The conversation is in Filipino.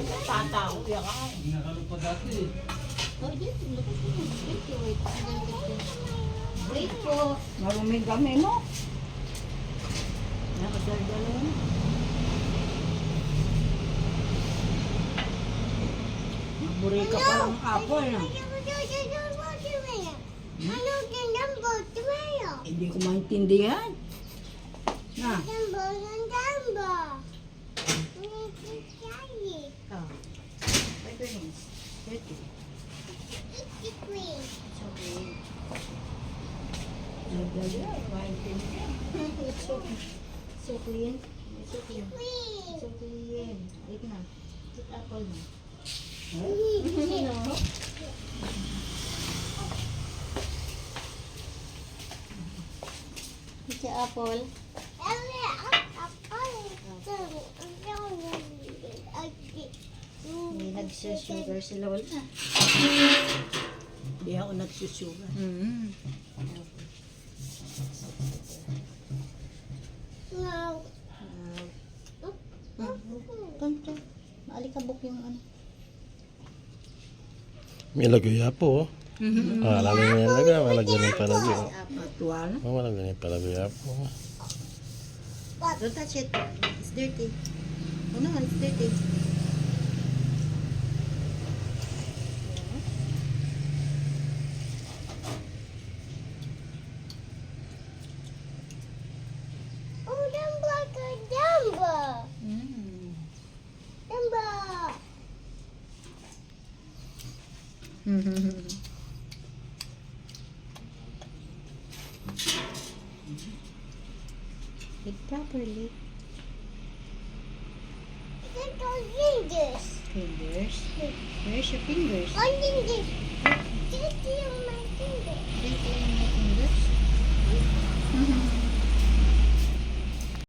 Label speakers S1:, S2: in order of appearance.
S1: Tataw, yan ka.
S2: Nakalupad dati.
S1: Wait po. Maruming kami, no? Nakadaldalon. Naburi ka pa ng apple, no? Hindi ko maintindihan. Na. Oh. Wait your hands. Dirty. It's okay. It's so clean. It's so clean. It's so clean. Eat na. Eat apple na. No. Eat your apple. May nagsusugar si Lola. Hindi ako nagsusugar. Tonto. Maalikabok yung ano.
S3: May lagoy po. Lagi na yung lagoy. Malagyan yung palagay.
S1: Patuan.
S3: Malagyan yung palagay po.
S1: Don't touch it. It's dirty. Oh no, it's dirty. Eat properly. Fingers. Where's your fingers?